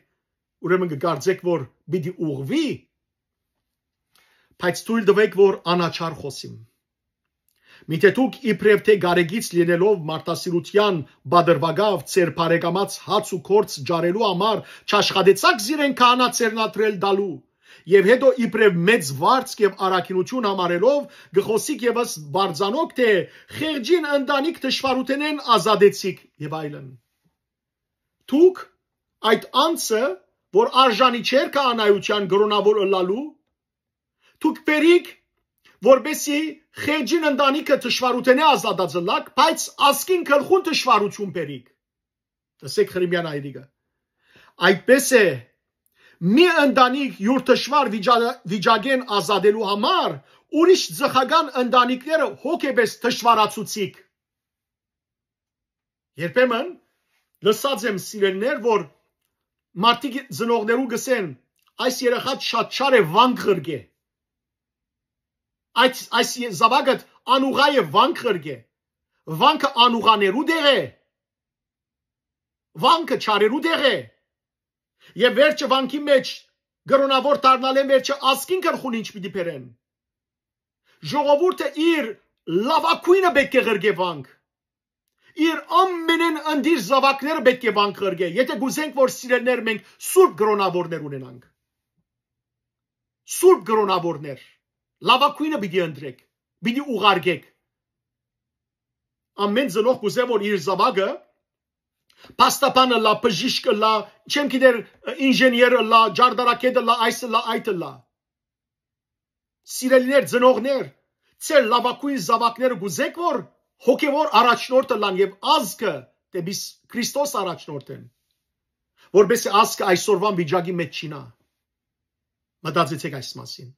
ուրեմն կգարձեք որ պիտի ուղվի, բայց թույլ տվեք որ անաչար խոսիմ։ Միթե դուք իբրև թե գարեգից լինելով մարտասիրության բادرվագավ ծեր բարեկամած հաց ու կորց ջարելու համար չաշխատեցաք զիրեն քահանա ծերնատրել դալու եւ հետո իբրև մեծ վարձք եւ առաքինություն համարելով գխոսիկ եւս բարձանոք թե խեղճին ընտանիք դժվարութենեն ազատեցիք եւ այլն։ Դուք այդ անձը որ արժանի չէր քահանայության գրոնավոր ըլլալու դուք բերիք որբեսի խեղճին ընտանիքը դժվարութենե ազատացլակ, բայց ասկին քրխուն դժվարություն բերիք։ Տեսեք Խրիմյան այրիգը։ Այդպես է մի ընտանիք յուր դժվար վիճակեն ազատելու համար ուրիշ ձխական ընտանիքները հոգեպես դժվարացուցիկ։ Երբեմն լսած եմ սիրելներ, որ մարդիկ ծնողներու գսեն այս երեխան շատ չար է վանք ղրգե։ Այս զավակը անուղա է վանք ղրգե։ Վանքը անուղաներու դեղ է։ Վանքը չարերու դեղ է։ Եվ վերջը վանքի մեջ գրոնավոր դառնալ են վերջը ասկին քրխուն ինչ պիտի բերեն։ Ժողովուրդը իր լավակույնը պետք է ղրգե վանք։ Իր ամենեն ընդիր զավակները պետք է վանք ղրգե։ Եթե գուզենք որ սիրելներ մենք սուրբ գրոնավորներ ունենանք։ Սուրբ գրոնավորներ։ Լավակույնը պիտի ընտրեք, պիտի ուղարկեք։ Ամեն ծնող կուզե որ իր զավակը պաստապանը լա, բժիշկը լա, չեմ գիտեր ինժեները լա, ջարդարակետը լա, այսը լա, այդը լա։ Սիրելիներ, ծնողներ, ծեր լավակույն զավակները կուզեք որ հոգևոր առաջնորդը լան եւ ազգը դեպի Քրիստոս առաջնորդեն։ Որբեսի ազգը այսօրվան վիճակի մեջ չինա։ Մտածեցեք այս մասին։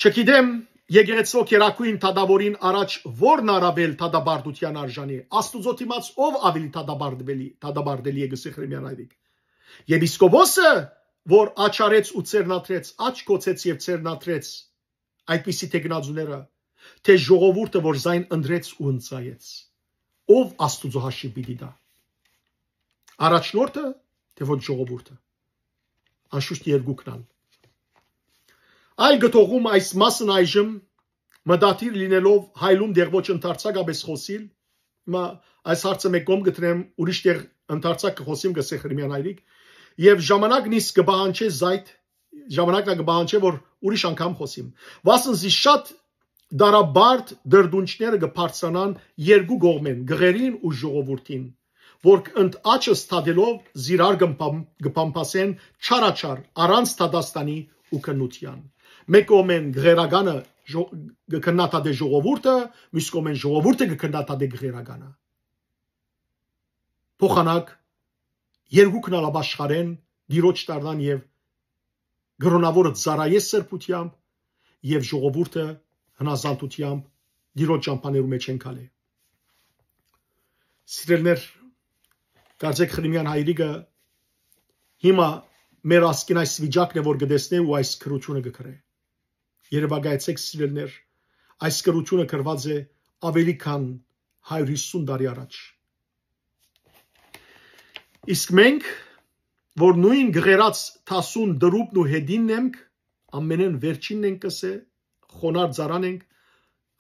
Չգիտեմ եկեղեցու քերակույն թադավորին առաջ որն առավել թադաբարդության արժանի Աստուծո դիմաց ով ավելի թադաբարդելի է գսի Խրիմյան այրիկ Եպիսկոպոսը որ աչարեց ու ծերնատրեց աչ կոծեց եւ ծերնատրեց այդպիսի տեգնազուները թե ժողովուրդը որ զայն ընդրեց ու ընծայեց ով Աստուծո հաշիվ պիտի դա առաջնորդը թե ոչ ժողովուրդը անշուշտ երկուքն Այլ գտողում այս մասն այժմ մտադիր լինելով հայլում դեղ ոչ ընդարձակապես խոսիլ, հիմա այս հարցը մեկ կողմ գտնեմ ուրիշ դեղ ընդարձակ կխոսիմ գսե Խրիմյան այրիկ, եւ ժամանակն իսկ կբահանչե զայդ, ժամանակն կբահանչե որ ուրիշ անգամ խոսիմ։ Վասնզի շատ դարաբարդ դրդունչները կբարձրանան երկու կողմեն, գղերին ու ժողովրդին, որ ընդ աչը ստադելով զիրար կփամփասեն չարաչար առանց դադաստանի ու քննության։ Մեկ կողմեն գղերականը կքննադատե ժողովուրդը, մյուս կողմեն ժողովուրդը կքննադատե գղերականը։ Փոխանակ երկուքն ալաբաշխարեն դիրոջ դառնան եւ գրոնավորը ծարայե սրբությամբ եւ ժողովուրդը հնազանդությամբ դիրոջ ճամփաներու մեջ են գալի։ Սիրելներ, կարծեք Խրիմյան հայրիկը հիմա մեր ասկին այս վիճակն է որ գտեսնե ու այս քրությունը կգրե։ Երևակայեցեք սիրելներ, այս քրությունը գրված է ավելի քան 150 տարի առաջ։ Իսկ մենք, որ նույն գղերած թասուն դրուպն ու հետինն ենք, ամենեն վերջինն ենք կսե, խոնար ծարան ենք,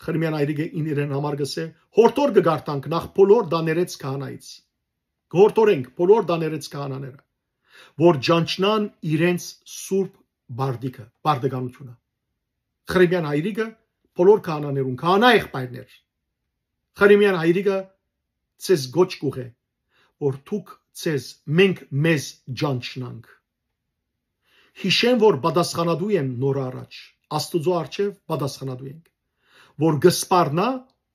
Խրիմյան այրիկը իրեն համար կսե, հորտոր կգարտանք նախ բոլոր դաներեց քահանայից։ Կհորտորենք բոլոր դաներեց քահանաները, որ ջանչնան իրենց սուրբ բարդիկը, բարդականությունը։ Խրիմյան հայրիկը բոլոր քահանաներուն, քահանա եղբայրներ։ Խրիմյան հայրիկը ցես գոչ կուղե, որ դուք ցեզ մենք մեզ ջանչնանք։ Հիշեն, որ պատասխանատու եմ նոր առաջ, Աստուծո առջև պատասխանատու ենք, որ գսպարնա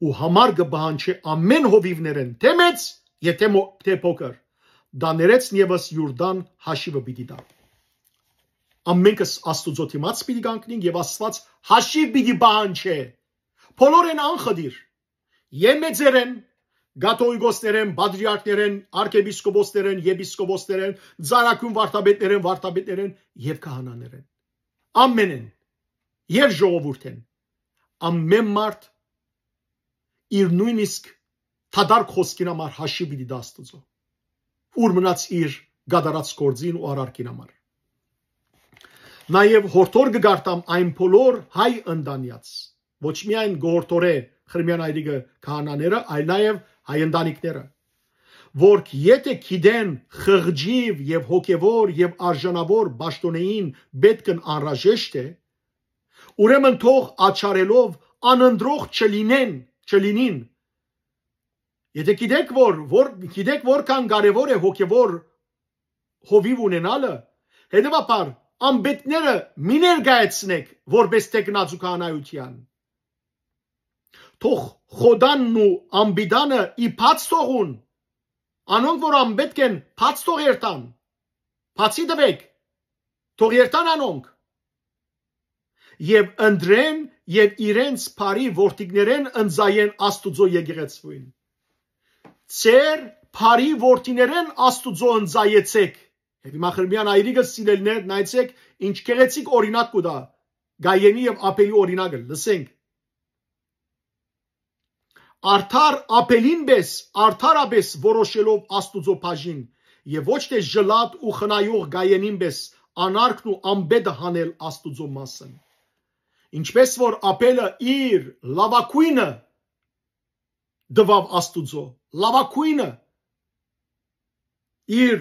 ու համար կբահանչի ամեն հովիվներեն, թե մեծ, թե փոքր, դա ներեցն եւս յուրդան հաշիվը պիտի տա։ Ամենքս Աստուծո դիմաց պիտի կանգնենք եւ Աստված հաշիվ պիտի բահանչի։ Բոլորեն անխդիր, եմեծերեն, գաթողիկոսներեն, պատրիարքներեն, arczepiskopոսներեն, եպիսկոպոսներեն, ծառայուն վարդապետներեն եւ քահանաներեն։ Ամենեն եւ ժողովուրդեն։ Ամեն մարդ իր նույնիսկ թադարք խոսքին համար հաշիվ պիտի տա Աստուծո։ Ուր մնաց իր գադարած գործին ու արարքին համար։ Նաև հորթոր կգարտամ այն բոլոր հայ ընտանյաց, ոչ միայն գորթորե Խրմյան այրիկը քահանաները, այլ նաև հայ ընտանիքները, որ եթե գիտեն խղճիվ եւ հոգեվոր եւ արժանավոր պաշտոնեին պետք են անհրաժեշտ է, ուրեմն թող աչարելով անընդրող չլինին։ Եթե գիտեք որքան կարևոր է հոգեվոր հովիվ ունենալը, հետևաբար ամբետները մի ներկայացնեք որպես տեխնացու քահանայության։ Թող խոդանն ու ամբիդանը իբաց թողուն, անոնք որ ամբետք են բաց թող երթան, բացի տվեք, թող երթան անոնք, եւ ընտրեն եւ իրենց բարի որդիքներեն ընձայեն Աստուծո եկեղեցին։ Ձեր բարի որդիներեն Աստուծո ընձայեցեք։ Եվ հիմա Խրմյան այրիկը սիրելներ նայեցեք ինչ գեղեցիկ օրինակ կուտա Գայենի եւ Ապելի օրինակը լսենք։ Արդար Ապելին պես արդարապես որոշելով Աստուծո բաժին եւ ոչ թե ժլատ ու խնայող Գայենին պես անարքն ու ամբեդը հանել Աստուծո մասն։ Ինչպես որ Ապելը իր լավակույնը դվավ Աստուծո, լավակույնը իր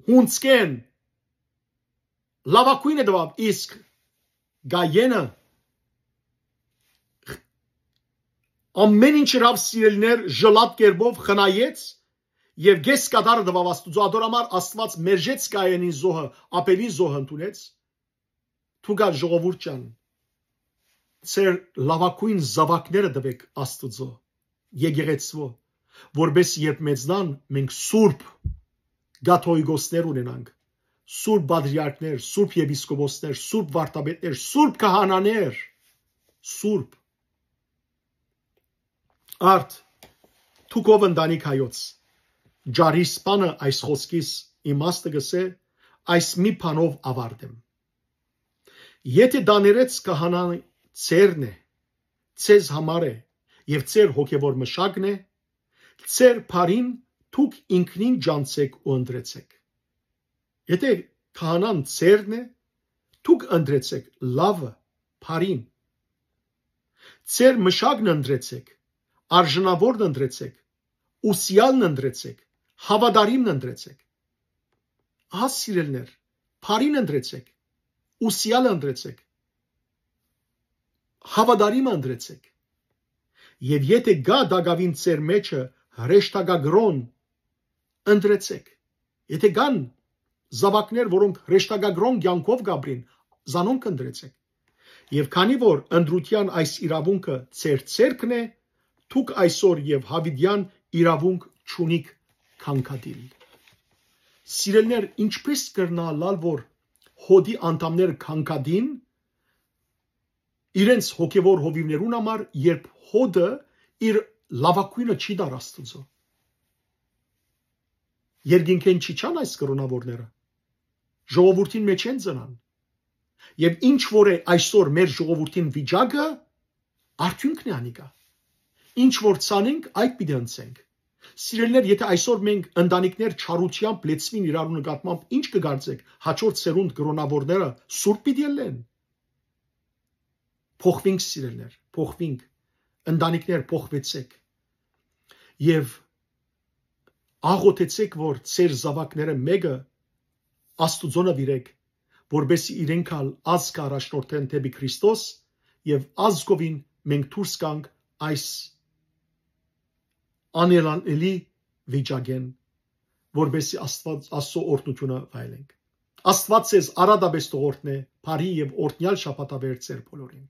հունցկեն լավակույնը դվավ, իսկ Գայենը ամեն ինչ իրավ սիրելներ ժլատ կերպով խնայեց եւ գես կատարը դվավ Աստուծո ադորամար Աստված մերժեց Գայենի զոհը, Ապելի զոհը ընդունեց։ Թուգա ժողովուրդ ջան, ծեր լավակույն զավակները տվեք Աստուծո, եկեղեցվո, որպես երբ մեծնան մենք սուրբ գաթողիկոսներ ունենանք, սուրբ պատրիարքներ, սուրբ եպիսկոպոսներ, սուրբ վարդապետներ, սուրբ քահանաներ, սուրբ արդ թուկով ընտանիք հայոց, ջարի սպանը այս խոսքիս իմաստը գսե այս մի բանով ավարտեմ։ Եթե դաներեց քահանան ծերն է, ցեզ համար է եւ ծեր հոգեվոր մշակն է, ծեր բարին թուք ինքնին ջանցեք ու ընտրեցեք։ Եթե քահանան ծերն է, թուք ընտրեցեք լավը, բարին։ Ծեր մշակն ընտրեցեք, արժանավորն ընտրեցեք, ուսյալն ընտրեցեք, հավատարիմն ընտրեցեք։ Ահա սիրելներ, բարին ընտրեցեք, ուսյալը ընտրեցեք, հավատարիմը ընտրեցեք։ Եվ եթե գա դակավին ծեր մեջը հրեշտակագրոն ընտրեցեք։ Եթե կան զավակներ, որոնք հրեշտակագրոն կյանքով գաբրին, զանոնք ընտրեցեք։ Եվ քանի որ ընտրության այս իրավունքը ծեր ցերկն է, թուք այսօր եւ հավիդյան իրավունք չունիք քանքադիլ։ Սիրելներ, ինչպես կրնալալ որ հոդի անդամները քանքադին իրենց հոգևոր հովիվներուն համար, երբ հոդը իր լավակույնը չի դար Աստուծո։ Երկինքեն չի չան այս կրոնավորները։ Ժողովրդին մեջ են ծնան։ Եվ ինչ որ է այսօր մեր ժողովրդին վիճակը, արդյունքն է անիկա։ Ինչ որ ցանենք, այդ պիտի անցենք։ Սիրելներ, եթե այսօր մենք ընտանիքներ չարությամբ լեցվին իրար նկատմամբ, ինչ կգործեք, հաջորդ սերունդ կրոնավորները սուրբ պիտի ելեն։ Փոխվինք սիրելներ, փոխվինք, ընտանիքներ փոխվեցեք։ Եվ աղոթեցեք, որ ծեր զավակները մեկը Աստուծոնը վիրեք, որբեսի իրենքալ ազգ առաջնորդեն դեպի Քրիստոս եւ ազգովին մենք դուրս գանք այս անելանելի վիճակեն, որբեսի Աստծո օրհնությունը վայելենք։ Աստված ձեզ արադաբես թողորտնե, բարի եւ օրհնյալ շաբաթաբեր ձեր բոլորին։